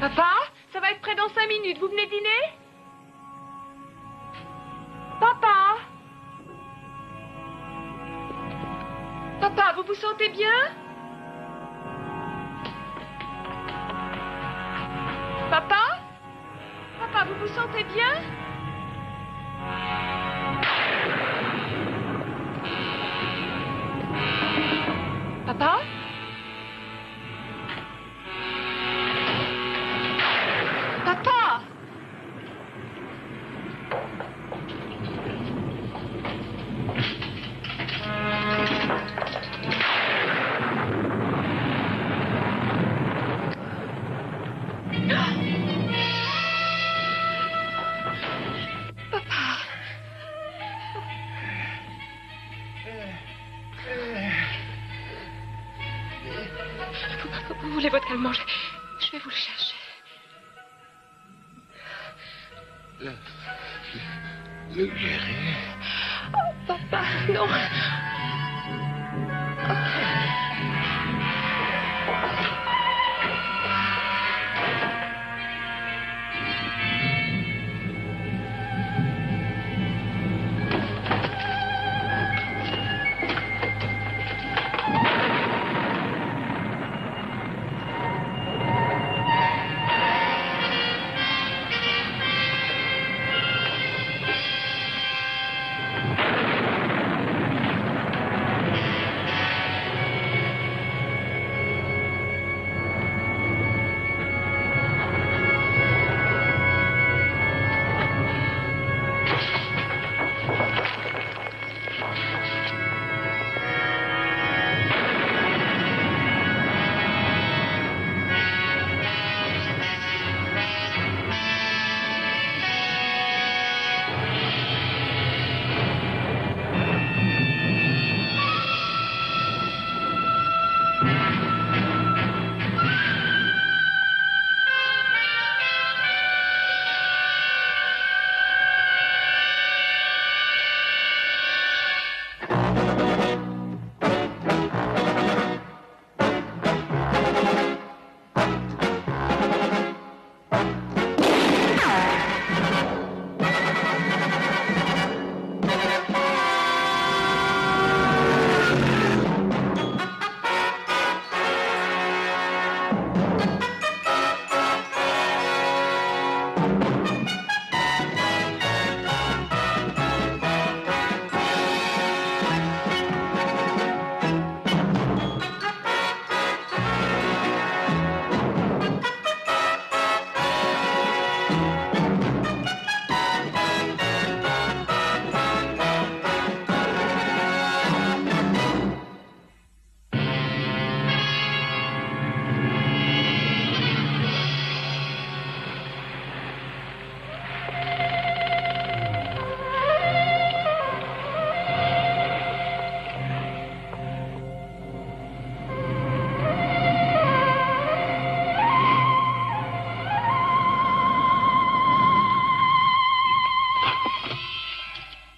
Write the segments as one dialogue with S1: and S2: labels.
S1: Papa, ça va être prêt dans 5 minutes. Vous venez dîner? Papa? Papa, vous vous sentez bien? Papa? Papa, vous vous sentez bien? Papa? Papa! Vous voulez votre calmant, je vais vous le chercher.
S2: Le guérir.
S1: Oh, papa, non.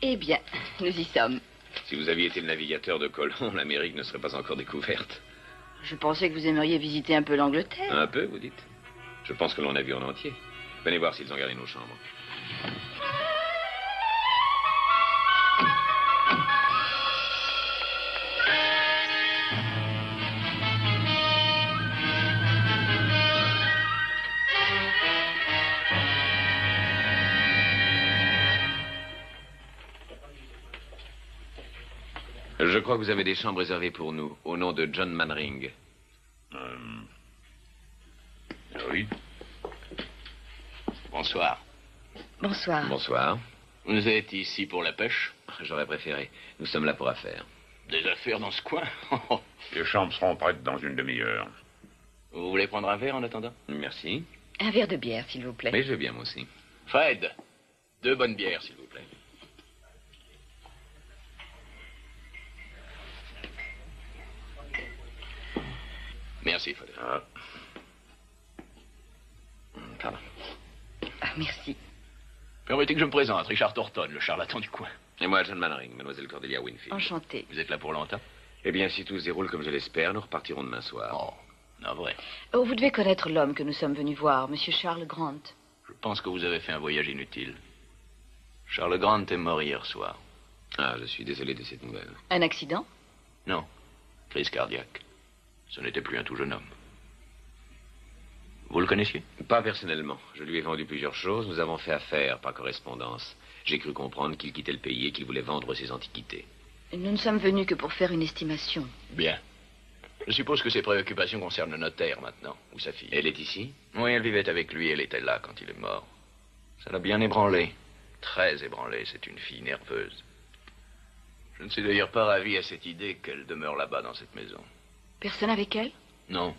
S3: Eh bien, nous y sommes.
S4: Si vous aviez été le navigateur de Colomb, l'Amérique ne serait pas encore découverte.
S3: Je pensais que vous aimeriez visiter un peu l'Angleterre.
S4: Un peu, vous dites? Je pense que l'on a vu en entier. Venez voir s'ils ont gardé nos chambres. Je crois que vous avez des chambres réservées pour nous, au nom de John Mannering.
S2: Oui.
S5: Bonsoir.
S3: Bonsoir.
S4: Bonsoir.
S5: Vous êtes ici pour la pêche?
S4: J'aurais préféré. Nous sommes là pour affaires.
S5: Des affaires dans ce coin?
S2: Les chambres seront prêtes dans une demi-heure.
S5: Vous voulez prendre un verre en attendant?
S4: Merci.
S3: Un verre de bière, s'il vous plaît.
S4: Mais je veux bien, moi aussi.
S5: Fred, 2 bonnes bières, s'il vous plaît. Merci, Fred.
S4: Pardon.
S3: Ah, merci.
S5: Permettez que je me présente, Richard Thornton, le charlatan du coin.
S4: Et moi, John Mannering, mademoiselle Cordelia Winfield.
S3: Enchantée.
S5: Vous êtes là pour longtemps?
S4: Eh bien, si tout se déroule comme je l'espère, nous repartirons demain soir.
S5: Oh. Non, vrai.
S3: Oh, vous devez connaître l'homme que nous sommes venus voir, Monsieur Charles Grant.
S5: Je pense que vous avez fait un voyage inutile. Charles Grant est mort hier soir.
S4: Ah, je suis désolé de cette nouvelle.
S3: Un accident?
S5: Non, crise cardiaque. Ce n'était plus un tout jeune homme. Vous le connaissiez?
S4: Pas personnellement. Je lui ai vendu plusieurs choses. Nous avons fait affaire par correspondance. J'ai cru comprendre qu'il quittait le pays et qu'il voulait vendre ses antiquités.
S3: Nous ne sommes venus que pour faire une estimation.
S5: Bien. Je suppose que ses préoccupations concernent le notaire maintenant, ou sa fille.
S4: Elle est ici?
S5: Oui, elle vivait avec lui, elle était là quand il est mort. Ça l'a bien ébranlé. Très ébranlé, c'est une fille nerveuse. Je ne suis d'ailleurs pas ravi à cette idée qu'elle demeure là-bas dans cette maison.
S3: Personne avec elle?
S5: Non.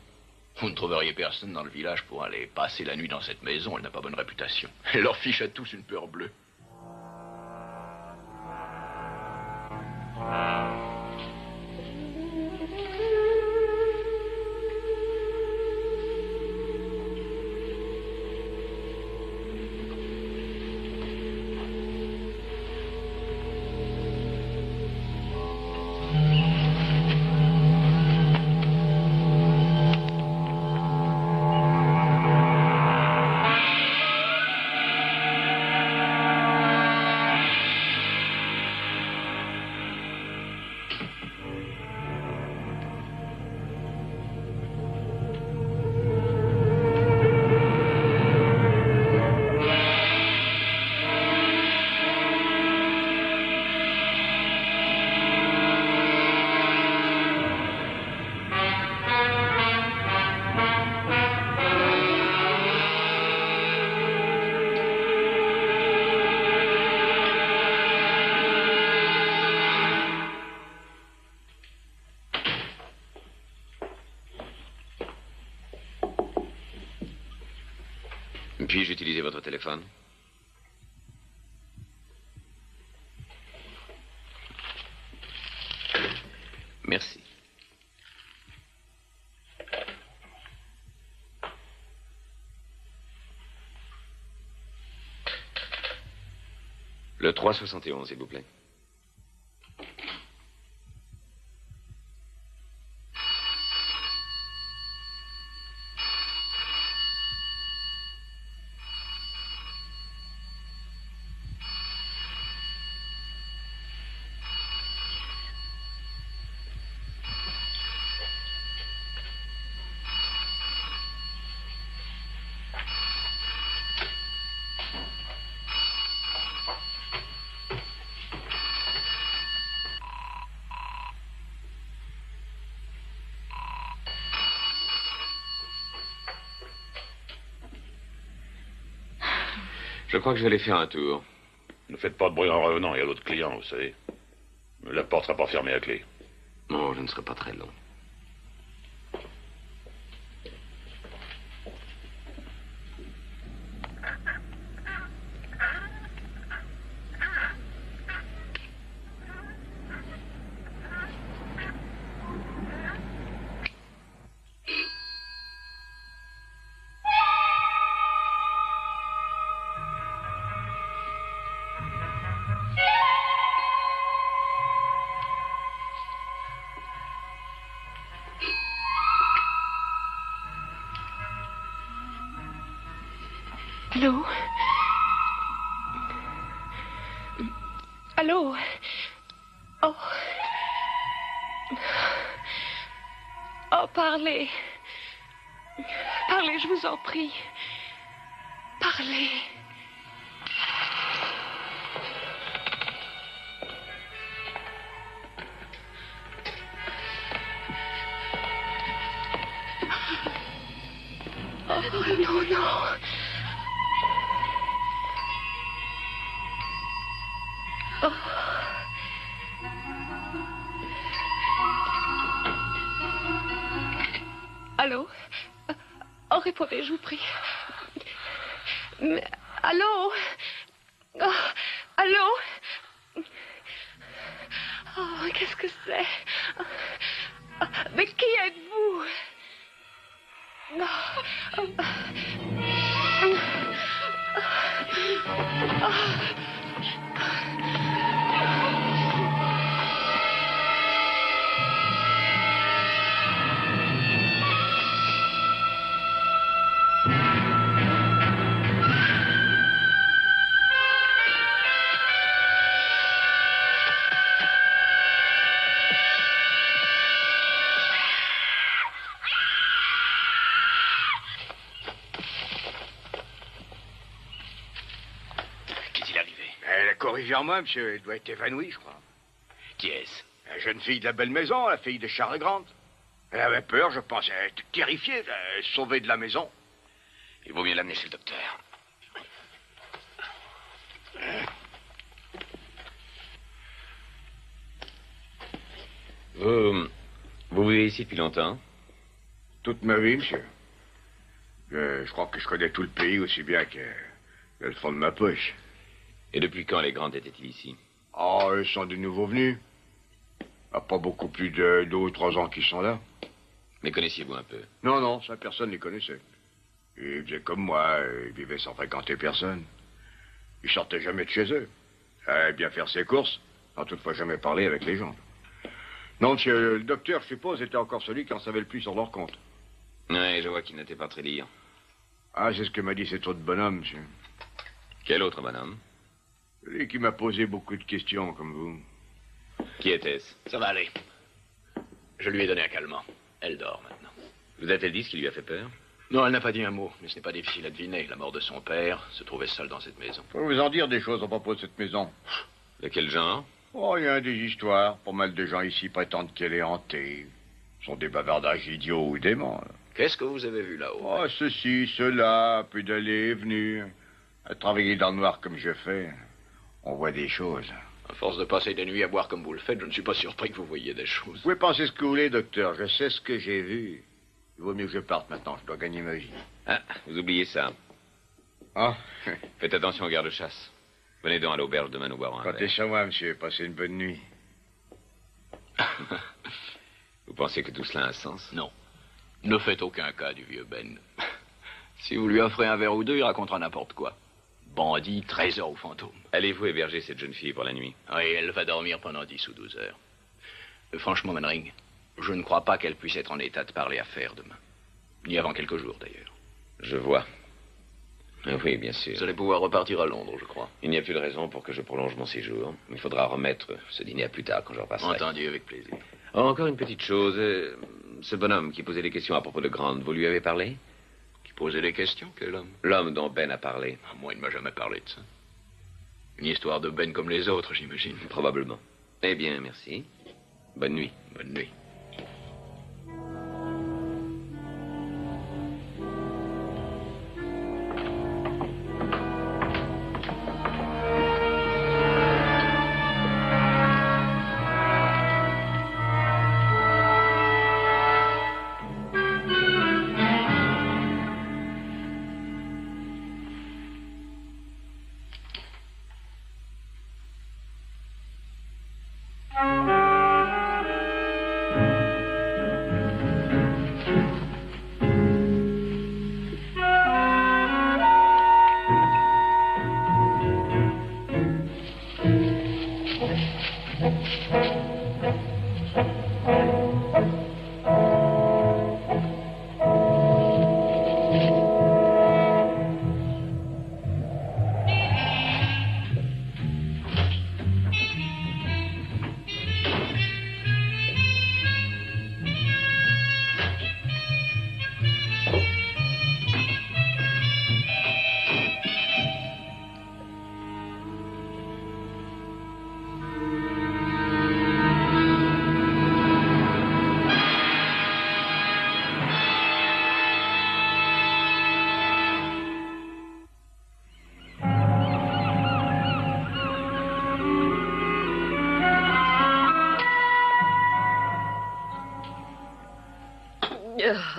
S5: Vous ne trouveriez personne dans le village pour aller passer la nuit dans cette maison. Elle n'a pas bonne réputation. Elle leur fiche à tous une peur bleue.
S4: Puis-je utiliser votre téléphone? Merci. Le 371, s'il vous plaît. Je crois que je vais aller faire un tour.
S2: Ne faites pas de bruit en revenant, il y a l'autre client, vous savez. Mais la porte sera pas fermée à clé.
S4: Non, je ne serai pas très long.
S1: Allô? Allô? Oh. Oh, parlez. Parlez, je vous en prie. Parlez. Oh, non, non. Oh. Allô? Oh, répondez, je vous prie. Mais, allô? Oh, allô? Oh, qu'est-ce que c'est? Mais qui êtes-vous?
S6: corrigez-moi, monsieur, elle doit être évanouie, je crois.
S5: Qui est-ce?
S6: La jeune fille de la belle maison, la fille de Charles Grant. Elle avait peur, je pense, elle était terrifiée, elle est sauvée de la maison.
S5: Il vaut mieux l'amener chez le docteur.
S4: Vous vivez ici depuis longtemps?
S6: Toute ma vie, monsieur. Je crois que je connais tout le pays aussi bien que le fond de ma poche.
S4: Et depuis quand les Grands étaient-ils ici?
S6: Oh, ils sont de nouveau venus. Il n'y a pas beaucoup plus de 2 ou 3 ans qu'ils sont là.
S4: Mais connaissiez-vous un peu?
S6: Non, non, ça, personne ne les connaissait. Ils faisaient comme moi, ils vivaient sans fréquenter personne. Ils sortaient jamais de chez eux. Ils allaient bien faire ses courses, sans toutefois jamais parler avec les gens. Non, monsieur, le docteur, je suppose, était encore celui qui en savait le plus sur leur compte.
S4: Oui, je vois qu'il n'était pas très lié.
S6: Ah, c'est ce que m'a dit cet autre bonhomme, monsieur.
S4: Quel autre bonhomme?
S6: Lui qui m'a posé beaucoup de questions, comme vous.
S4: Qui était-ce?
S5: Ça va aller. Je lui ai donné un calmant. Elle dort maintenant.
S4: Vous a-t-elle dit ce qui lui a fait peur?
S5: Non, elle n'a pas dit un mot, mais ce n'est pas difficile à deviner. La mort de son père se trouvait seule dans cette maison.
S6: Je peux vous en dire des choses à propos de cette maison.
S4: De quel genre?
S6: Oh, il y a des histoires. Pas mal de gens ici prétendent qu'elle est hantée. Ce sont des bavardages idiots ou déments.
S5: Qu'est-ce que vous avez vu là-haut?
S6: Oh, ceci, cela, puis d'aller et venir. À travailler dans le noir comme je fais, on voit des choses.
S5: À force de passer des nuits à boire comme vous le faites, je ne suis pas surpris que vous voyiez des choses.
S6: Vous pouvez penser ce que vous voulez, docteur. Je sais ce que j'ai vu. Il vaut mieux que je parte maintenant. Je dois gagner ma vie.
S4: Ah, vous oubliez ça.
S6: Ah,
S4: Faites attention aux gardes-chasse. Venez donc à l'auberge demain nous boire un
S6: comptez
S4: verre.
S6: sur moi, monsieur. Passez une bonne nuit.
S4: Vous pensez que tout cela a un sens?
S5: Non. Ne faites aucun cas du vieux Ben. Si vous lui offrez un verre ou deux, il racontera n'importe quoi. Bandit, trésor ou fantôme.
S4: Allez-vous héberger cette jeune fille pour la nuit?
S5: Oui, elle va dormir pendant 10 ou 12 heures. Franchement, Manring, je ne crois pas qu'elle puisse être en état de parler affaires demain. Ni avant quelques jours, d'ailleurs.
S4: Je vois. Oui, bien sûr.
S5: Vous allez pouvoir repartir à Londres, je crois.
S4: Il n'y a plus de raison pour que je prolonge mon séjour. Il faudra remettre ce dîner à plus tard quand je repasserai.
S5: Entendu, avec plaisir.
S4: Oh, encore une petite chose. Ce bonhomme qui posait des questions à propos de Grant, vous lui avez parlé?
S5: Qui posait des questions? Quel homme?
S4: L'homme dont Ben a parlé.
S5: Ah, moi, il ne m'a jamais parlé de ça. Une histoire de Ben comme les autres, j'imagine.
S4: Probablement. Eh bien, merci. Bonne nuit.
S5: Bonne nuit.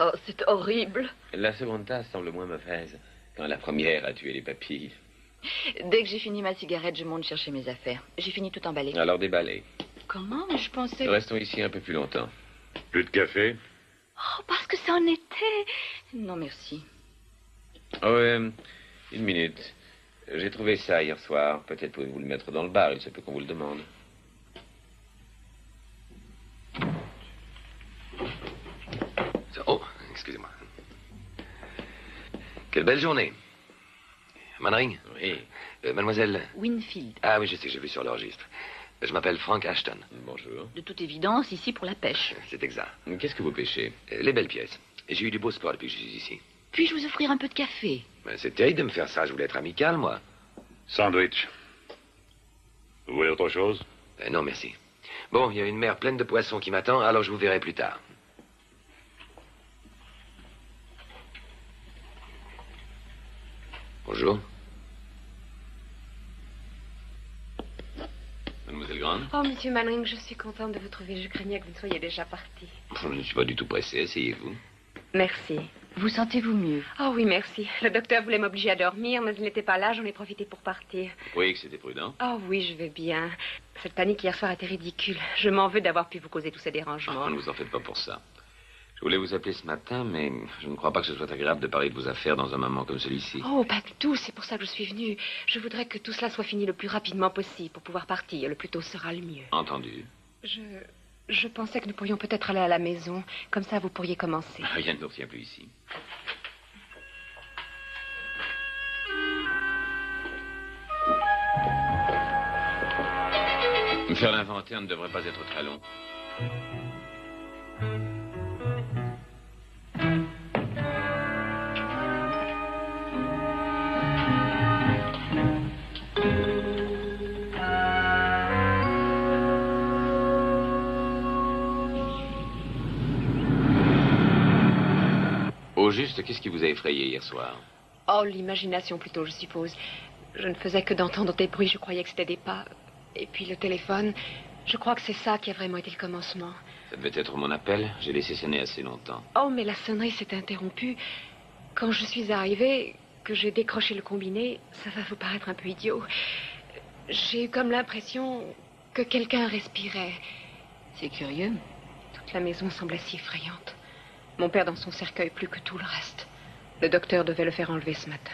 S3: Oh, c'est horrible.
S4: La seconde tasse semble moins mauvaise quand la première a tué les papilles.
S3: Dès que j'ai fini ma cigarette, je monte chercher mes affaires. J'ai fini tout emballé.
S4: Alors déballez.
S3: Comment? Mais je pensais...
S4: Restons ici un peu plus longtemps.
S2: Plus de café?
S3: Oh, parce que ça en était. Non, merci.
S4: Oh, une minute. J'ai trouvé ça hier soir. Peut-être pouvez-vous le mettre dans le bar. Il se peut qu'on vous le demande.
S5: Oh, excusez-moi. Quelle belle journée. Manring?
S4: Oui.
S5: Mademoiselle...
S3: Winfield.
S5: Ah oui, je sais, j'ai vu sur le registre. Je m'appelle Frank Ashton.
S4: Bonjour.
S3: De toute évidence, ici pour la pêche.
S5: C'est exact.
S4: Qu'est-ce que vous pêchez?
S5: Les belles pièces. J'ai eu du beau sport depuis que je suis ici.
S3: Puis-je vous offrir un peu de café?
S5: Mais c'est terrible de me faire ça. Je voulais être amical, moi.
S2: Sandwich. Vous voulez autre chose?
S4: Non, merci. Bon, il y a une mer pleine de poissons qui m'attend, alors je vous verrai plus tard. Bonjour. Mademoiselle Grande?
S7: Oh, Monsieur Mannering, je suis contente de vous trouver. Je craignais que vous ne soyez déjà parti.
S4: Je ne suis pas du tout pressé, asseyez-vous.
S7: Merci.
S3: Vous sentez-vous mieux?
S7: Oh oui, merci. Le docteur voulait m'obliger à dormir, mais il n'était pas là. J'en ai profité pour partir.
S4: Vous croyez que c'était prudent?
S7: Oh oui, je vais bien. Cette panique hier soir était ridicule. Je m'en veux d'avoir pu vous causer tous ces dérangements.
S4: Ne vous en faites pas pour ça. Je voulais vous appeler ce matin, mais je ne crois pas que ce soit agréable de parler de vos affaires dans un moment comme celui-ci.
S7: Oh, pas du tout. C'est pour ça que je suis venue. Je voudrais que tout cela soit fini le plus rapidement possible pour pouvoir partir. Le plus tôt sera le mieux.
S4: Entendu.
S7: Je pensais que nous pourrions peut-être aller à la maison. Comme ça, vous pourriez commencer.
S4: Rien ne nous retient plus ici. Faire l'inventaire ne devrait pas être très long. Au juste, qu'est-ce qui vous a effrayé hier soir?
S7: Oh, l'imagination plutôt, je suppose. Je ne faisais que d'entendre des bruits. Je croyais que c'était des pas. Et puis le téléphone. Je crois que c'est ça qui a vraiment été le commencement.
S4: Ça devait être mon appel. J'ai laissé sonner assez longtemps.
S7: Oh, mais la sonnerie s'est interrompue. Quand je suis arrivée, que j'ai décroché le combiné, ça va vous paraître un peu idiot. J'ai eu comme l'impression que quelqu'un respirait.
S3: C'est curieux.
S7: Toute la maison semblait si effrayante. Mon père dans son cercueil plus que tout le reste. Le docteur devait le faire enlever ce matin.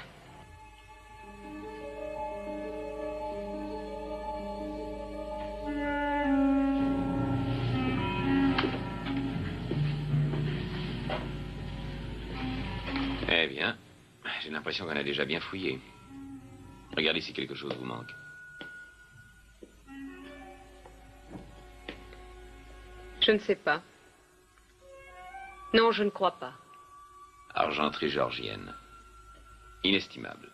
S4: Eh bien, j'ai l'impression qu'on a déjà bien fouillé. Regardez si quelque chose vous manque.
S7: Je ne sais pas. Non, je ne crois pas.
S4: Argenterie géorgienne. Inestimable.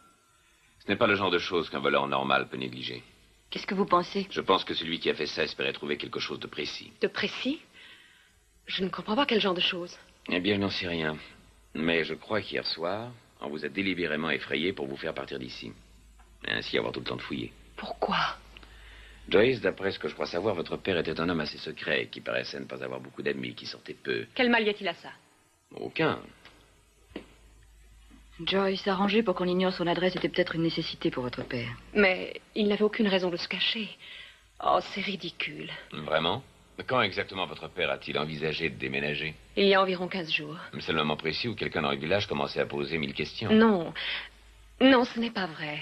S4: Ce n'est pas le genre de choses qu'un voleur normal peut négliger.
S3: Qu'est-ce que vous pensez?
S4: Je pense que celui qui a fait ça espérait trouver quelque chose de précis.
S7: De précis? Je ne comprends pas quel genre de choses.
S4: Eh bien, je n'en sais rien. Mais je crois qu'hier soir, on vous a délibérément effrayé pour vous faire partir d'ici. Et ainsi avoir tout le temps de fouiller.
S7: Pourquoi?
S4: Joyce, d'après ce que je crois savoir, votre père était un homme assez secret, qui paraissait ne pas avoir beaucoup d'amis, qui sortait peu.
S7: Quel mal y a-t-il à ça?
S4: Aucun.
S3: Joyce, s'arranger pour qu'on ignore son adresse était peut-être une nécessité pour votre père.
S7: Mais il n'avait aucune raison de se cacher. Oh, c'est ridicule.
S4: Vraiment? Quand exactement votre père a-t-il envisagé de déménager?
S7: Il y a environ 15 jours.
S4: C'est le moment précis où quelqu'un dans le village commençait à poser 1000 questions.
S7: Non. Non, ce n'est pas vrai.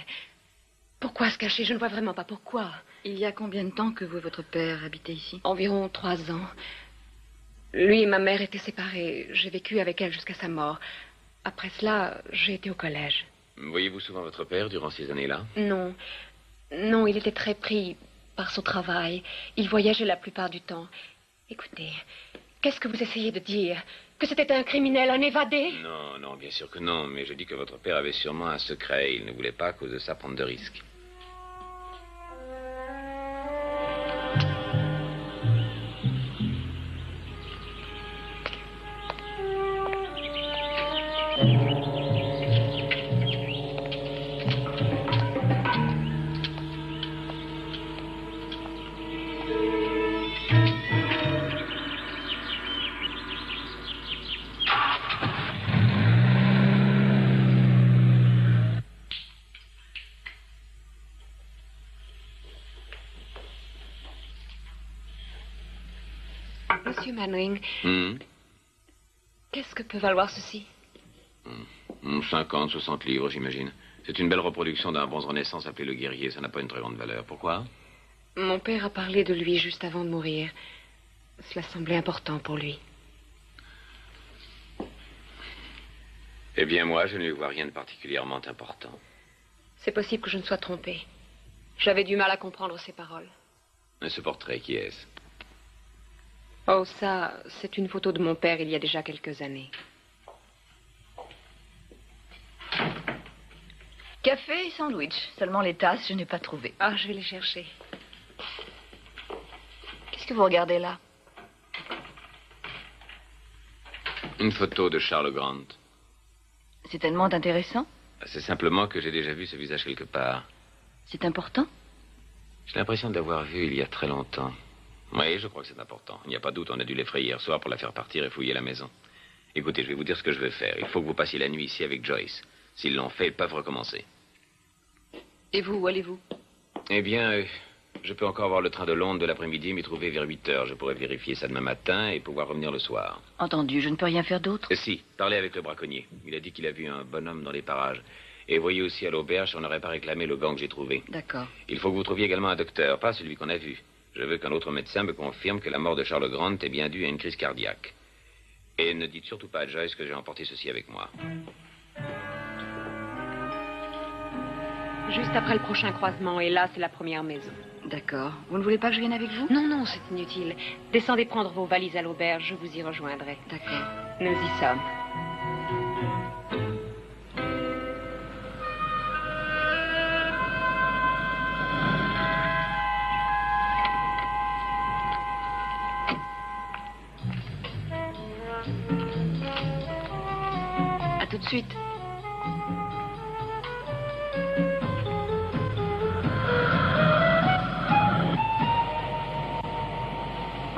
S7: Pourquoi se cacher? Je ne vois vraiment pas pourquoi.
S3: Il y a combien de temps que vous et votre père habitez ici?
S7: Environ 3 ans. Lui et ma mère étaient séparés. J'ai vécu avec elle jusqu'à sa mort. Après cela, j'ai été au collège.
S4: Voyez-vous souvent votre père durant ces années-là?
S7: Non. Non, il était très pris par son travail. Il voyageait la plupart du temps. Écoutez, qu'est-ce que vous essayez de dire? Que c'était un criminel, un évadé?
S4: Non, non, bien sûr que non. Mais je dis que votre père avait sûrement un secret. Il ne voulait pas, à cause de ça, prendre de risques.
S7: Monsieur Mannering,
S4: Hum,
S7: qu'est-ce que peut valoir ceci?
S4: 50, 60 livres, j'imagine. C'est une belle reproduction d'un bronze Renaissance appelé le Guerrier. Ça n'a pas une très grande valeur. Pourquoi?
S7: Mon père a parlé de lui juste avant de mourir. Cela semblait important pour lui.
S4: Eh bien, moi, je ne lui vois rien de particulièrement important.
S7: C'est possible que je me sois trompée. J'avais du mal à comprendre ses paroles.
S4: Mais ce portrait, qui est-ce?
S7: Oh, ça, c'est une photo de mon père il y a déjà quelques années.
S3: Café et sandwich. Seulement les tasses, je n'ai pas trouvé.
S7: Ah, je vais les chercher.
S3: que vous regardez là?
S4: Une photo de Charles Grant.
S3: C'est tellement intéressant.
S4: C'est simplement que j'ai déjà vu ce visage quelque part.
S3: C'est important.
S4: J'ai l'impression de l'avoir vu il y a très longtemps. Oui, je crois que c'est important. Il n'y a pas de doute, on a dû l'effrayer hier soir pour la faire partir et fouiller la maison. Écoutez, je vais vous dire ce que je vais faire. Il faut que vous passiez la nuit ici avec Joyce. S'ils l'ont fait, ils peuvent recommencer.
S3: Et vous, où allez-vous?
S4: Eh bien, je peux encore avoir le train de Londres de l'après-midi, m'y trouver vers 8 heures. Je pourrais vérifier ça demain matin et pouvoir revenir le soir.
S3: Entendu, je ne peux rien faire d'autre.
S4: Si, parlez avec le braconnier. Il a dit qu'il a vu un bonhomme dans les parages. Et voyez aussi à l'auberge si on n'aurait pas réclamé le gant que j'ai trouvé.
S3: D'accord.
S4: Il faut que vous trouviez également un docteur, pas celui qu'on a vu. Je veux qu'un autre médecin me confirme que la mort de Charles Grant est bien due à une crise cardiaque. Et ne dites surtout pas à Joyce que j'ai emporté ceci avec moi.
S7: Juste après le prochain croisement, et là, c'est la première maison.
S3: D'accord. Vous ne voulez pas que je vienne avec vous?
S7: Non, non, c'est inutile. Descendez prendre vos valises à l'auberge, je vous y rejoindrai.
S3: D'accord.
S7: Nous y sommes.
S3: À tout de suite.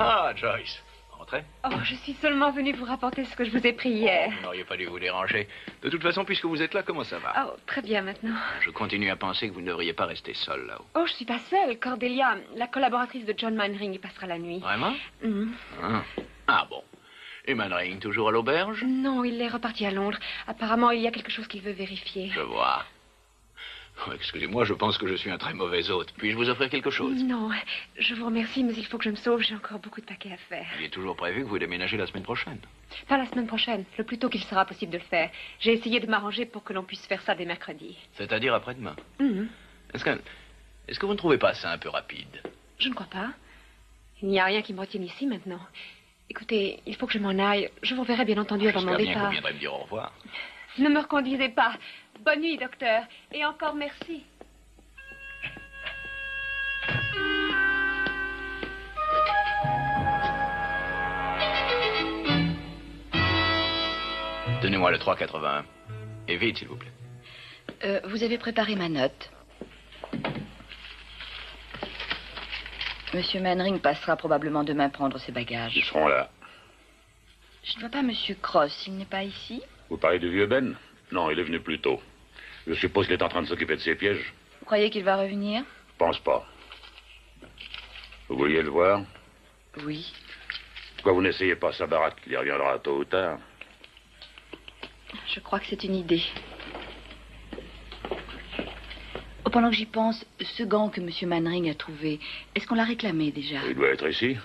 S5: Ah, Joyce. Entrez.
S7: Oh, je suis seulement venue vous rapporter ce que je vous ai pris hier.
S5: Vous n'auriez pas dû vous déranger. De toute façon, puisque vous êtes là, comment ça va?
S7: Oh, très bien maintenant.
S5: Je continue à penser que vous ne devriez pas rester seul là-haut.
S7: Oh, je suis pas seule. Cordelia, la collaboratrice de John Mannering, y passera la nuit.
S5: Vraiment?
S7: Mhm.
S5: Ah bon. Et Mannering, toujours à l'auberge?
S7: Non, il est reparti à Londres. Apparemment, il y a quelque chose qu'il veut vérifier.
S5: Je vois. Oh, excusez-moi, je pense que je suis un très mauvais hôte. Puis-je vous offrir quelque chose?
S7: Non, je vous remercie, mais il faut que je me sauve. J'ai encore beaucoup de paquets à faire.
S5: Il est toujours prévu que vous déménagez la semaine prochaine.
S7: Pas la semaine prochaine, le plus tôt qu'il sera possible de le faire. J'ai essayé de m'arranger pour que l'on puisse faire ça dès mercredi.
S5: C'est-à-dire après-demain.
S7: Mhm.
S5: Est-ce que vous ne trouvez pas ça un peu rapide?
S7: Je ne crois pas. Il n'y a rien qui me retienne ici maintenant. Écoutez, il faut que je m'en aille. Je vous verrai bien entendu avant mon
S5: J'espère bien que vous
S7: départ.
S5: viendrez me dire au revoir.
S7: Ne me reconduisez pas. Bonne nuit, docteur. Et encore merci.
S5: Donnez-moi le 3,81. Et vite, s'il vous plaît.
S3: Vous avez préparé ma note. Monsieur Mannering passera probablement demain prendre ses bagages.
S2: Ils seront là.
S3: Je ne vois pas Monsieur Cross. Il n'est pas ici.
S2: Vous parlez du vieux Ben? Non, il est venu plus tôt. Je suppose qu'il est en train de s'occuper de ses pièges.
S3: Vous croyez qu'il va revenir?
S2: Je pense pas. Vous vouliez le voir?
S3: Oui.
S2: Pourquoi vous n'essayez pas sa baraque? Il y reviendra tôt ou tard.
S3: Je crois que c'est une idée. Oh, pendant que j'y pense, ce gant que Monsieur Mannering a trouvé, est-ce qu'on l'a réclamé déjà?
S2: Il doit être ici.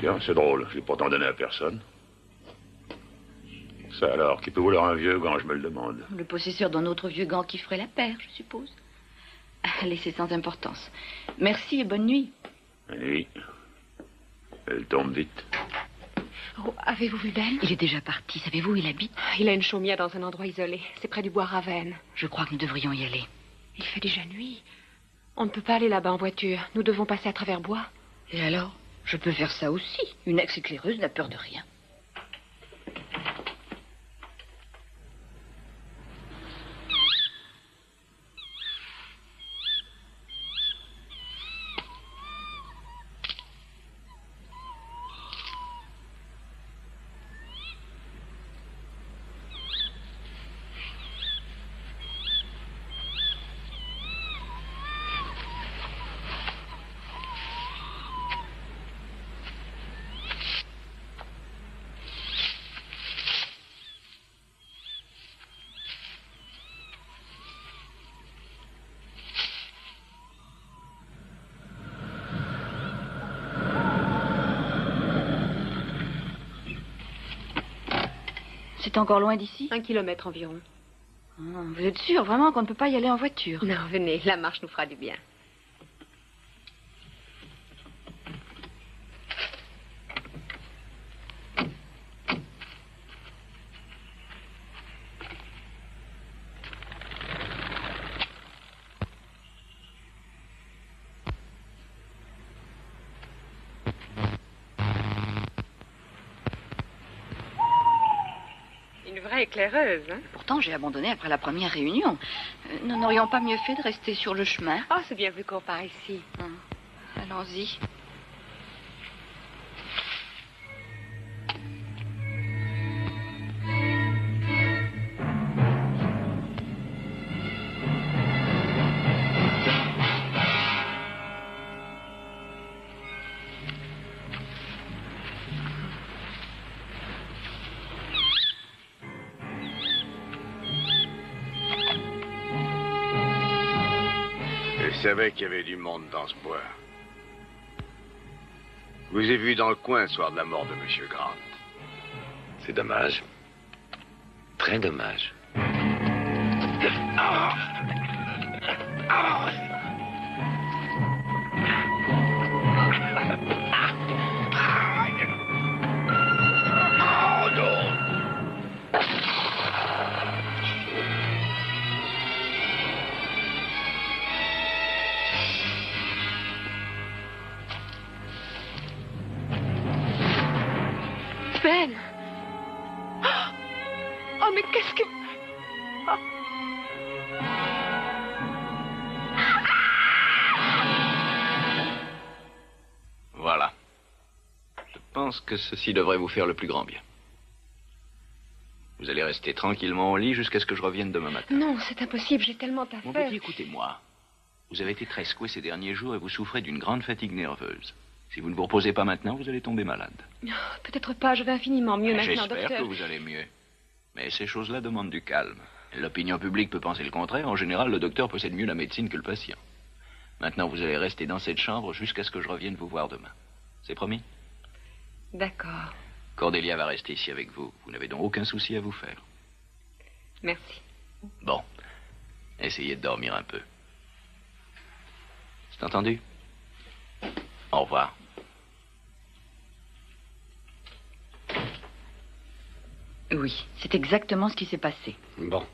S2: Tiens, c'est drôle. Je l'ai pourtant donné à personne. Ça alors, qui peut vouloir un vieux gant, je me le demande.
S3: Le possesseur d'un autre vieux gant qui ferait la paire, je suppose. Allez, c'est sans importance. Merci et bonne nuit.
S2: Bonne nuit. Elle tombe vite.
S7: Oh, avez-vous vu Ben?
S3: Il est déjà parti. Savez-vous où il habite?
S7: Il a une chaumière dans un endroit isolé. C'est près du bois Ravenne.
S3: Je crois que nous devrions y aller.
S7: Il fait déjà nuit. On ne peut pas aller là-bas en voiture. Nous devons passer à travers bois.
S3: Et alors? Je peux faire ça aussi. Une ex-éclaireuse n'a peur de rien. C'est encore loin d'ici?
S7: 1 kilomètre environ.
S3: Vous êtes sûr vraiment qu'on ne peut pas y aller en voiture?
S7: Non, venez, la marche nous fera du bien. éclaireuse, hein?
S3: Pourtant, j'ai abandonné après la première réunion. Nous n'aurions pas mieux fait de rester sur le chemin.
S7: Oh, c'est bien plus court par ici.
S3: Allons-y.
S6: Je savais qu'il y avait du monde dans ce bois. Je vous ai vu dans le coin le soir de la mort de M. Grant.
S4: C'est dommage. Très dommage.
S7: Ben! Oh, mais qu'est-ce que...
S5: Voilà. Je pense que ceci devrait vous faire le plus grand bien. Vous allez rester tranquillement au lit jusqu'à ce que je revienne demain matin.
S7: Non, c'est impossible, j'ai tellement à
S5: Mon
S7: faire.
S5: petit, écoutez-moi. Vous avez été très secoué ces derniers jours et vous souffrez d'une grande fatigue nerveuse. Si vous ne vous reposez pas maintenant, vous allez tomber malade.
S7: Oh, peut-être pas, je vais infiniment mieux maintenant,
S5: J'espère
S7: docteur.
S5: que vous allez mieux. Mais ces choses-là demandent du calme. L'opinion publique peut penser le contraire. En général, le docteur possède mieux la médecine que le patient. Maintenant, vous allez rester dans cette chambre jusqu'à ce que je revienne vous voir demain. C'est promis?
S7: D'accord.
S5: Cordelia va rester ici avec vous. Vous n'avez donc aucun souci à vous faire.
S7: Merci.
S5: Bon. Essayez de dormir un peu. C'est entendu? Au revoir.
S3: Oui, c'est exactement ce qui s'est passé.
S8: Bon.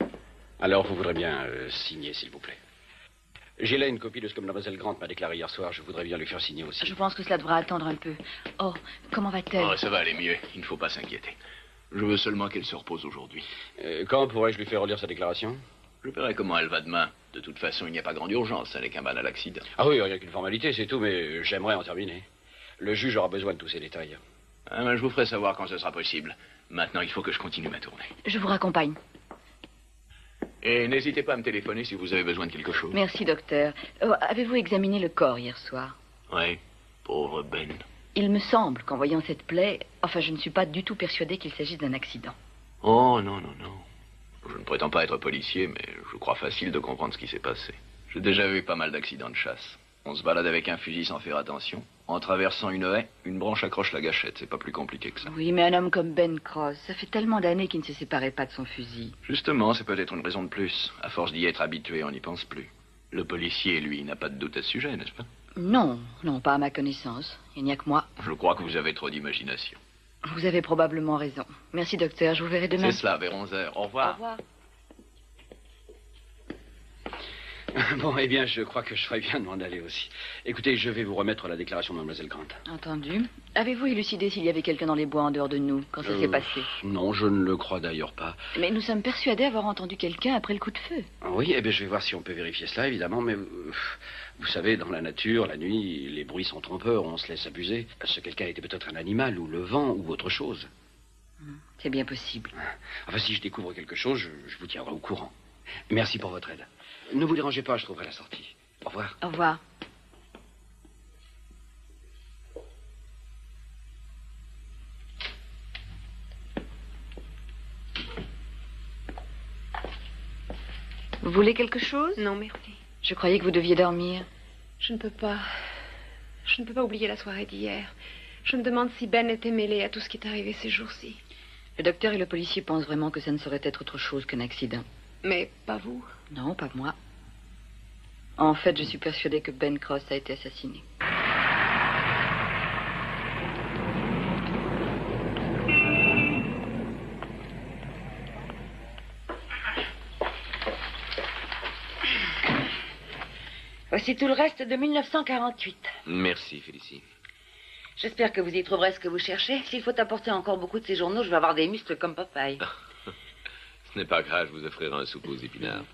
S8: Alors, vous voudrez bien signer, s'il vous plaît. J'ai là une copie de ce que Mlle Grant m'a déclaré hier soir. Je voudrais bien lui faire signer aussi.
S3: Je pense que cela devra attendre un peu. Oh, comment va-t-elle?
S5: Oh, ça va aller mieux. Il ne faut pas s'inquiéter. Je veux seulement qu'elle se repose aujourd'hui.
S8: Quand pourrais-je lui faire relire sa déclaration?
S5: Je verrai comment elle va demain. De toute façon, il n'y a pas grande urgence. Ça n'est qu'un banal accident.
S8: Ah oui, rien qu'une formalité, c'est tout, mais j'aimerais en terminer. Le juge aura besoin de tous ces détails.
S5: Ah, ben, je vous ferai savoir quand ce sera possible. Maintenant, il faut que je continue ma tournée.
S3: Je vous raccompagne.
S5: Et n'hésitez pas à me téléphoner si vous avez besoin de quelque chose.
S3: Merci, docteur. Avez-vous examiné le corps hier soir?
S5: Oui, pauvre Ben.
S3: Il me semble qu'en voyant cette plaie... Enfin, je ne suis pas du tout persuadée qu'il s'agisse d'un accident.
S5: Oh, non, non, non. Je ne prétends pas être policier, mais je crois facile de comprendre ce qui s'est passé. J'ai déjà vu pas mal d'accidents de chasse. On se balade avec un fusil sans faire attention. En traversant une haie, une branche accroche la gâchette. C'est pas plus compliqué que ça.
S3: Oui, mais un homme comme Ben Cross, ça fait tellement d'années qu'il ne se séparait pas de son fusil.
S5: Justement, c'est peut-être une raison de plus. À force d'y être habitué, on n'y pense plus. Le policier, lui, n'a pas de doute à ce sujet, n'est-ce pas?
S3: Non, non, pas à ma connaissance. Il n'y a que moi.
S5: Je crois que vous avez trop d'imagination.
S3: Vous avez probablement raison. Merci, docteur. Je vous verrai demain.
S5: C'est cela, vers 11h. Au revoir.
S3: Au revoir.
S8: Bon, eh bien, je crois que je ferais bien de m'en aller aussi. Écoutez, je vais vous remettre la déclaration de Mlle Grant.
S3: Entendu. Avez-vous élucidé s'il y avait quelqu'un dans les bois en dehors de nous quand ça s'est passé?
S8: Non, je ne le crois d'ailleurs pas.
S3: Mais nous sommes persuadés avoir entendu quelqu'un après le coup de feu.
S8: Oui, eh bien, je vais voir si on peut vérifier cela, évidemment, mais vous savez, dans la nature, la nuit, les bruits sont trompeurs, on se laisse abuser. Ce quelqu'un était peut-être un animal, ou le vent, ou autre chose.
S3: C'est bien possible.
S8: Enfin, si je découvre quelque chose, je vous tiendrai au courant. Merci pour votre aide. Ne vous dérangez pas, je trouverai la sortie. Au revoir.
S3: Au revoir. Vous voulez quelque chose?
S7: Non, merci.
S3: Je croyais que vous deviez dormir.
S7: Je ne peux pas. Je ne peux pas oublier la soirée d'hier. Je me demande si Ben était mêlé à tout ce qui est arrivé ces jours-ci.
S3: Le docteur et le policier pensent vraiment que ça ne saurait être autre chose qu'un accident.
S7: Mais pas vous.
S3: Non, pas moi. En fait, je suis persuadée que Ben Cross a été assassiné. Voici tout le reste de 1948.
S4: Merci, Félicie.
S3: J'espère que vous y trouverez ce que vous cherchez. S'il faut apporter encore beaucoup de ces journaux, je vais avoir des muscles comme Popeye.
S4: Ce n'est pas grave, je vous offrirai un soupe aux épinards.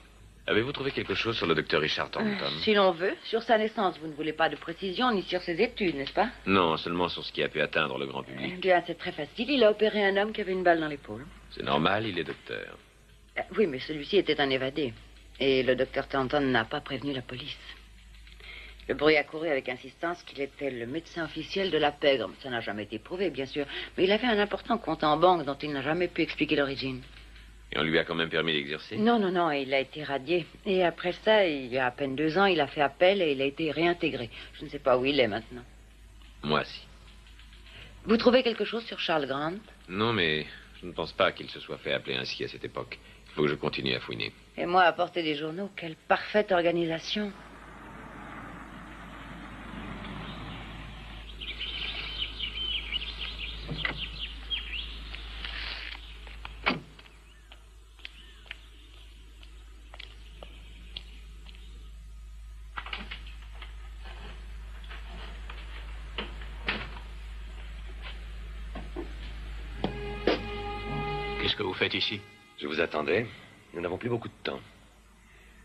S4: Avez-vous trouvé quelque chose sur le docteur Richard Thornton?
S3: Si l'on veut. Sur sa naissance, vous ne voulez pas de précision, ni sur ses études, n'est-ce pas?
S4: Non, seulement sur ce qui a pu atteindre le grand
S3: Eh
S4: public.
S3: bien, c'est très facile. Il a opéré un homme qui avait une balle dans l'épaule.
S4: C'est normal, il est docteur.
S3: Oui, mais celui-ci était un évadé. Et le docteur Thornton n'a pas prévenu la police. Le bruit a couru avec insistance qu'il était le médecin officiel de la pègre. Ça n'a jamais été prouvé, bien sûr. Mais il avait un important compte en banque dont il n'a jamais pu expliquer l'origine.
S4: Et on lui a quand même permis d'exercer?
S3: Non, non, non, il a été radié. Et après ça, il y a à peine 2 ans, il a fait appel et il a été réintégré. Je ne sais pas où il est maintenant.
S4: Moi, si.
S3: Vous trouvez quelque chose sur Charles Grant?
S4: Non, mais je ne pense pas qu'il se soit fait appeler ainsi à cette époque. Il faut que je continue à fouiner.
S3: Et moi, apporter des journaux, quelle parfaite organisation.
S5: Qu'est-ce que vous faites ici?
S9: Je vous attendais. Nous n'avons plus beaucoup de temps.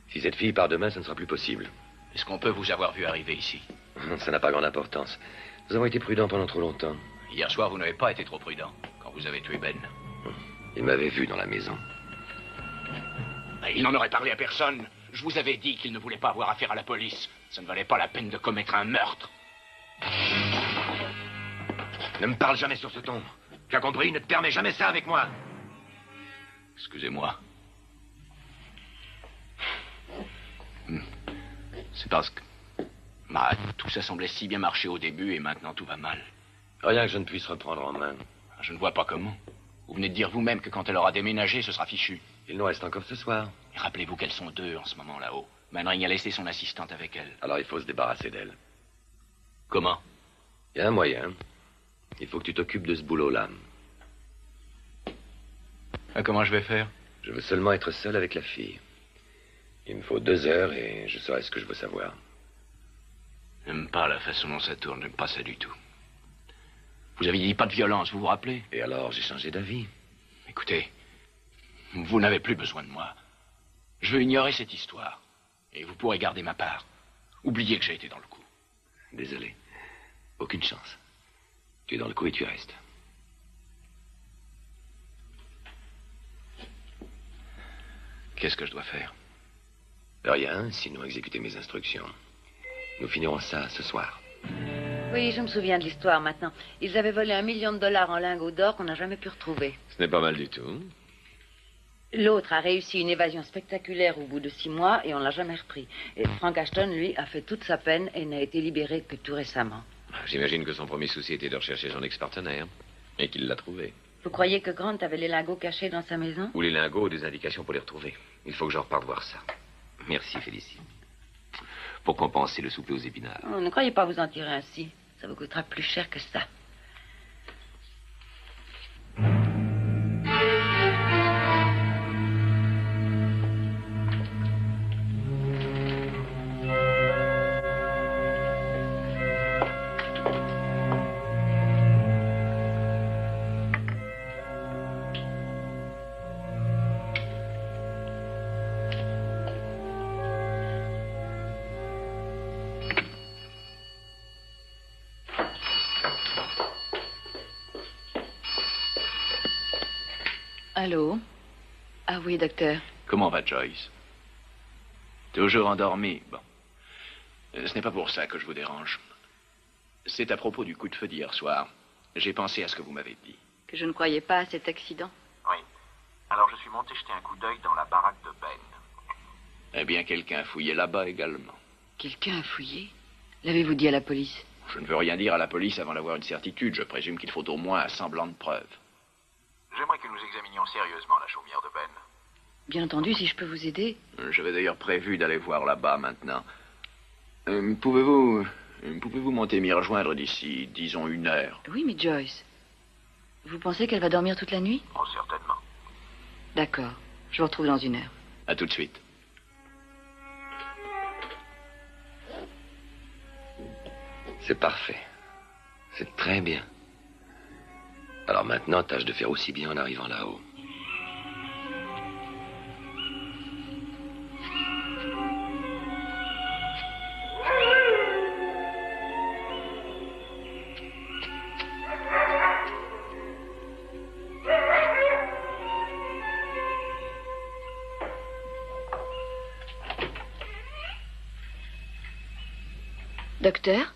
S9: Si cette fille part demain, ça ne sera plus possible.
S5: Est-ce qu'on peut vous avoir vu arriver ici?
S9: Ça n'a pas grande importance. Nous avons été prudents pendant trop longtemps.
S5: Hier soir, vous n'avez pas été trop prudent quand vous avez tué Ben.
S9: Il m'avait vu dans la maison.
S5: Il n'en aurait parlé à personne. Je vous avais dit qu'il ne voulait pas avoir affaire à la police. Ça ne valait pas la peine de commettre un meurtre.
S9: Ne me parle jamais sur ce ton. Tu as compris? Ne te permets jamais ça avec moi.
S5: Excusez-moi. C'est parce que... tout ça semblait si bien marcher au début et maintenant tout va mal.
S9: Rien que je ne puisse reprendre en main.
S5: Je ne vois pas comment. Vous venez de dire vous-même que quand elle aura déménagé, ce sera fichu.
S9: Il nous reste encore ce soir.
S5: Et rappelez-vous qu'elles sont 2 en ce moment là-haut. Manring a laissé son assistante avec elle.
S9: Alors il faut se débarrasser d'elle.
S5: Comment?
S9: Il y a un moyen. Il faut que tu t'occupes de ce boulot-là.
S5: Comment je vais faire?
S9: Je veux seulement être seul avec la fille. Il me faut 2 heures et je saurai ce que je veux savoir.
S5: J'aime pas la façon dont ça tourne, j'aime pas ça du tout. Vous aviez dit pas de violence, vous vous rappelez?
S9: Et alors, j'ai changé d'avis.
S5: Écoutez, vous n'avez plus besoin de moi. Je veux ignorer cette histoire. Et vous pourrez garder ma part. Oubliez que j'ai été dans le coup.
S9: Désolé. Aucune chance. Tu es dans le coup et tu restes.
S5: Qu'est-ce que je dois faire?
S9: Rien, sinon exécuter mes instructions. Nous finirons ça ce soir.
S3: Oui, je me souviens de l'histoire maintenant. Ils avaient volé $1 million en lingots d'or qu'on n'a jamais pu retrouver.
S4: Ce n'est pas mal du tout.
S3: L'autre a réussi une évasion spectaculaire au bout de 6 mois et on l'a jamais repris. Et Frank Ashton, lui, a fait toute sa peine et n'a été libéré que tout récemment.
S4: J'imagine que son premier souci était de rechercher son ex-partenaire. Et qu'il l'a trouvé.
S3: Vous croyez que Grant avait les lingots cachés dans sa maison?
S4: Ou les lingots ou des indications pour les retrouver. Il faut que j'en reparte voir ça. Merci, Félicie. Pour compenser le souper aux épinards.
S3: Oh, ne croyez pas vous en tirer ainsi. Ça vous coûtera plus cher que ça. Allô? Ah oui, docteur.
S5: Comment va Joyce? Toujours endormie? Bon. Ce n'est pas pour ça que je vous dérange. C'est à propos du coup de feu d'hier soir. J'ai pensé à ce que vous m'avez dit.
S3: Que je ne croyais pas à cet accident.
S5: Oui. Alors je suis monté jeter un coup d'œil dans la baraque de Ben. Eh bien, quelqu'un a fouillé là-bas également.
S3: Quelqu'un a fouillé? L'avez-vous dit à la police?
S5: Je ne veux rien dire à la police avant d'avoir une certitude. Je présume qu'il faut au moins un semblant de preuve. J'aimerais que nous examinions sérieusement la chaumière de Ben.
S3: Bien entendu, si je peux vous aider.
S5: J'avais d'ailleurs prévu d'aller voir là-bas maintenant. Pouvez-vous monter m'y rejoindre d'ici, disons, 1 heure?
S3: Oui, mais Joyce, vous pensez qu'elle va dormir toute la nuit?
S5: Oh, certainement.
S3: D'accord, je vous retrouve dans 1 heure.
S5: À tout de suite.
S9: C'est parfait. C'est très bien. Alors maintenant, tâche de faire aussi bien en arrivant là-haut.
S7: Docteur?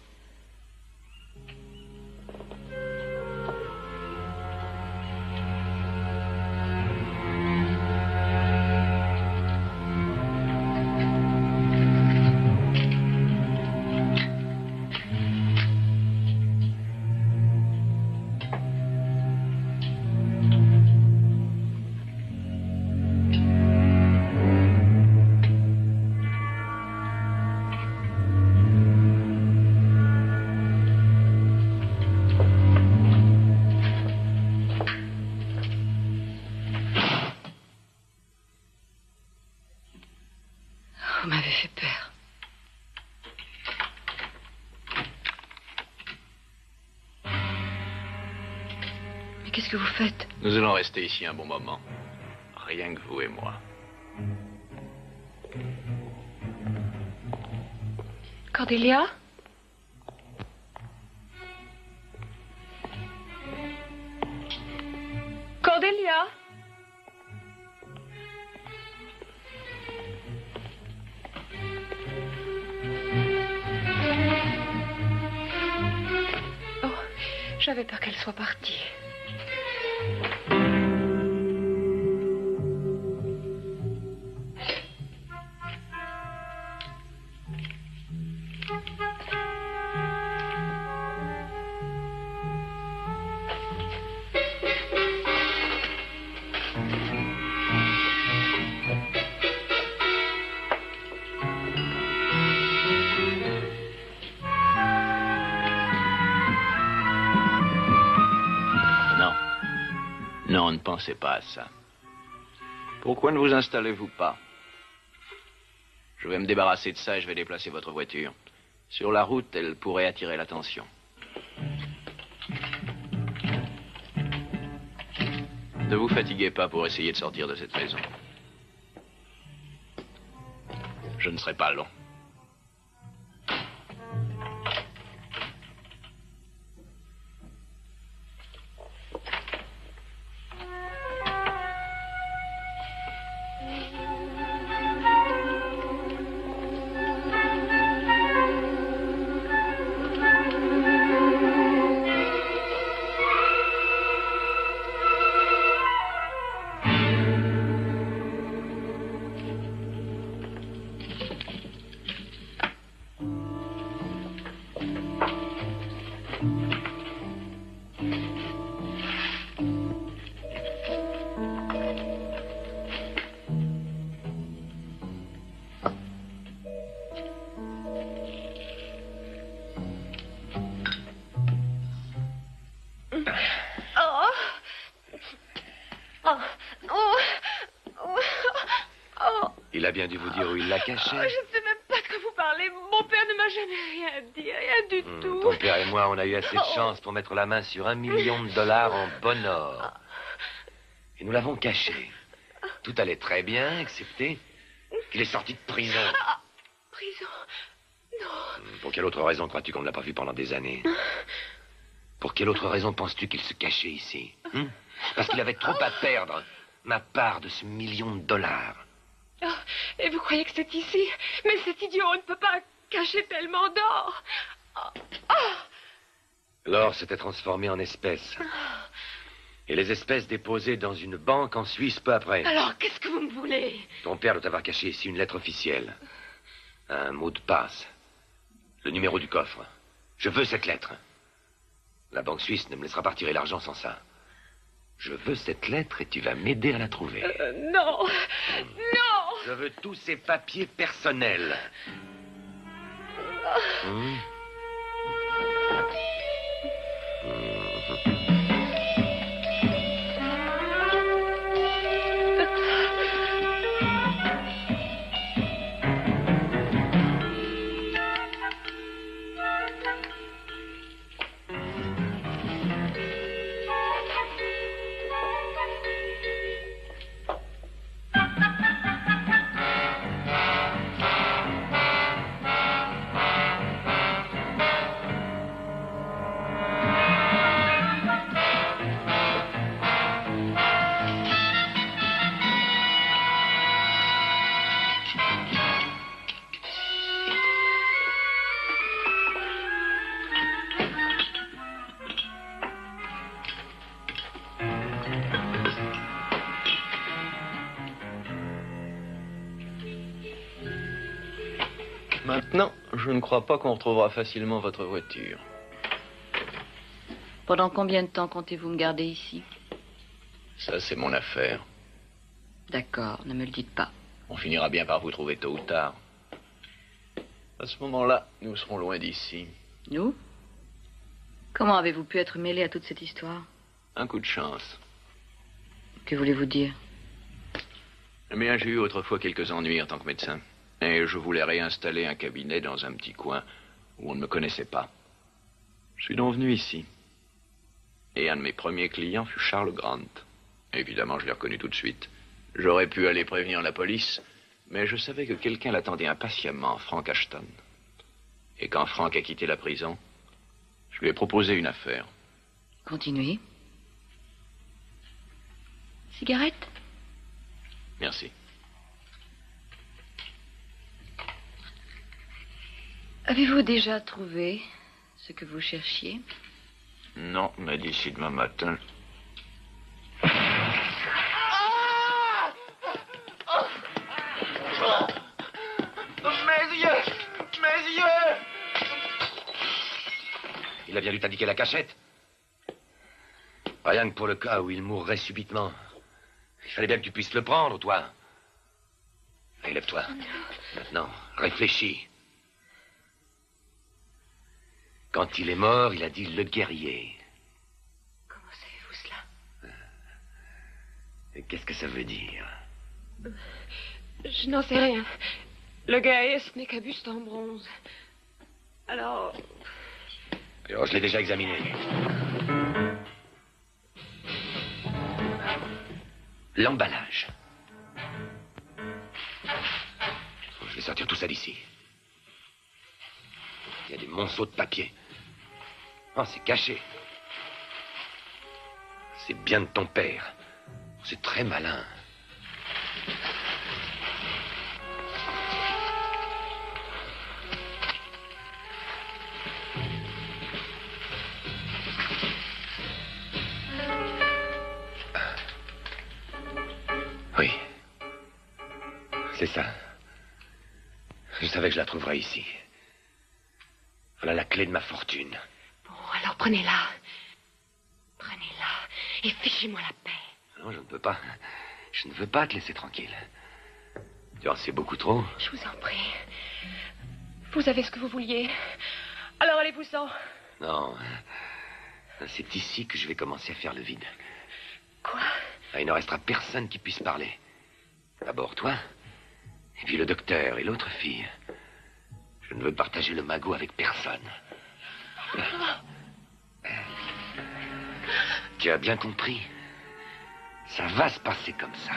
S7: Vous m'avez fait peur. Mais qu'est-ce que vous faites?
S5: Nous allons rester ici un bon moment. Rien que vous et moi.
S7: Cordelia?
S1: Cordelia?
S7: Oh, j'avais peur qu'elle soit partie.
S5: Non, ne pensez pas à ça. Pourquoi ne vous installez-vous pas? Je vais me débarrasser de ça et je vais déplacer votre voiture. Sur la route, elle pourrait attirer l'attention. Ne vous fatiguez pas pour essayer de sortir de cette maison. Je ne serai pas long.
S9: Il a bien dû vous dire où il l'a caché.
S1: Je ne sais même pas de quoi vous parlez. Mon père ne m'a jamais rien dit, rien du tout.
S9: Ton père et moi, on a eu assez de chance pour mettre la main sur $1 million en bon or. Et nous l'avons caché. Tout allait très bien, excepté qu'il est sorti de prison.
S1: Prison? Non.
S9: Pour quelle autre raison crois-tu qu'on ne l'a pas vu pendant des années? Pour quelle autre raison penses-tu qu'il se cachait ici? Parce qu'il avait trop à perdre. Ma part de ce $1 million.
S1: Oh, et vous croyez que c'est ici? Mais cet idiot, on ne peut pas cacher tellement d'or.
S9: L'or s'était transformé en espèces. Et les espèces déposées dans une banque en Suisse peu après.
S1: Alors, qu'est-ce que vous me voulez?
S9: Ton père doit avoir caché ici une lettre officielle. Un mot de passe. Le numéro du coffre. Je veux cette lettre. La banque suisse ne me laissera pas retirer l'argent sans ça. Je veux cette lettre et tu vas m'aider à la trouver.
S1: Non. Non.
S9: Je veux tous ces papiers personnels.
S5: Maintenant, je ne crois pas qu'on retrouvera facilement votre voiture.
S3: Pendant combien de temps comptez-vous me garder ici?
S5: Ça, c'est mon affaire.
S3: D'accord, ne me le dites pas.
S5: On finira bien par vous trouver tôt ou tard. À ce moment-là, nous serons loin d'ici.
S3: Nous? Comment avez-vous pu être mêlé à toute cette histoire?
S5: Un coup de chance.
S3: Que voulez-vous dire?
S5: Eh bien, j'ai eu autrefois quelques ennuis en tant que médecin. Et je voulais réinstaller un cabinet dans un petit coin où on ne me connaissait pas. Je suis donc venu ici. Et un de mes premiers clients fut Charles Grant. Évidemment, je l'ai reconnu tout de suite. J'aurais pu aller prévenir la police, mais je savais que quelqu'un l'attendait impatiemment, Frank Ashton. Et quand Frank a quitté la prison, je lui ai proposé une affaire.
S3: Continuez. Cigarette?
S5: Merci.
S3: Avez-vous déjà trouvé ce que vous cherchiez?
S6: Non, mais d'ici demain matin...
S9: Mes yeux! Mes yeux! Il a bien dû t'indiquer la cachette. Rien que pour le cas où il mourrait subitement. Il fallait bien que tu puisses le prendre, toi. Allez, lève-toi. Maintenant, réfléchis. Quand il est mort, il a dit le guerrier.
S7: Comment savez-vous cela?
S9: Et qu'est-ce que ça veut dire?
S7: Je n'en sais rien. Le guerrier, ce n'est qu'un buste en bronze. Alors...
S9: Alors, je l'ai déjà examiné. L'emballage. Je vais sortir tout ça d'ici. Il y a des monceaux de papier. Oh, c'est caché. C'est bien de ton père. C'est très malin. Oui. C'est ça. Je savais que je la trouverais ici. Voilà la clé de ma fortune.
S7: Bon, alors prenez-la. Prenez-la et fichez-moi la paix.
S9: Non, je ne peux pas. Je ne veux pas te laisser tranquille. Tu en sais beaucoup trop.
S7: Je vous en prie. Vous avez ce que vous vouliez. Alors allez-vous-en.
S9: Non. C'est ici que je vais commencer à faire le vide.
S7: Quoi?
S9: Il ne restera personne qui puisse parler. D'abord toi, et puis le docteur et l'autre fille. Je ne veux partager le magot avec personne. Tu as bien compris. Ça va se passer comme ça.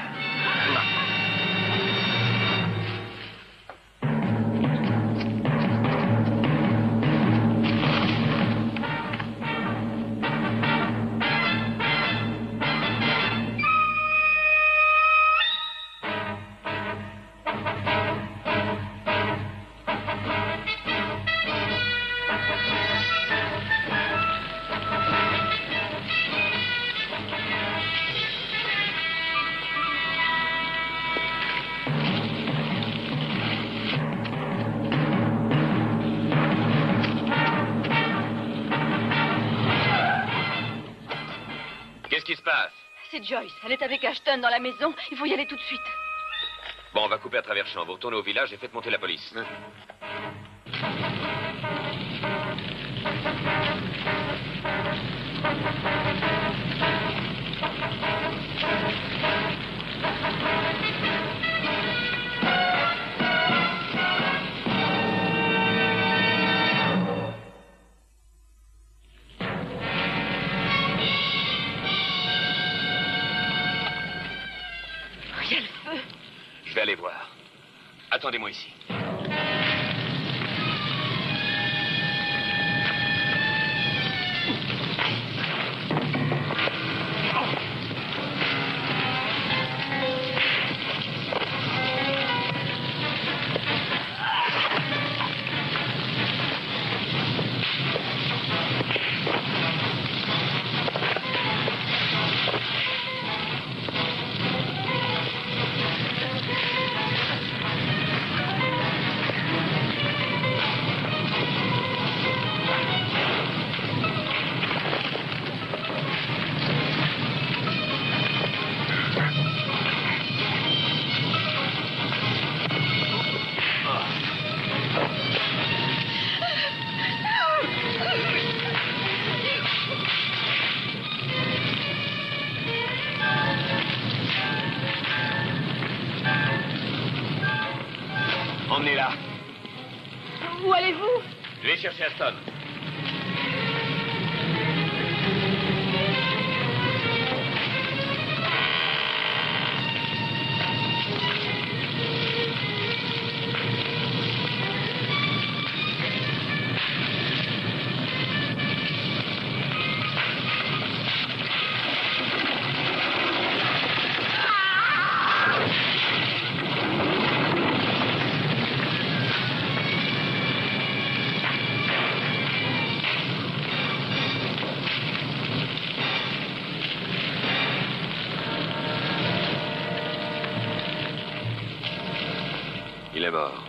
S4: Qu'est-ce qui se passe?
S3: C'est Joyce. Elle est avec Ashton dans la maison. Il faut y aller tout de suite.
S4: Bon, on va couper à travers champ. Vous retournez au village et faites monter la police.
S7: Il y a le feu.
S4: Je vais aller voir. Attendez-moi ici. là.
S1: Où allez-vous?
S4: Je vais chercher Aston.
S9: Il est mort.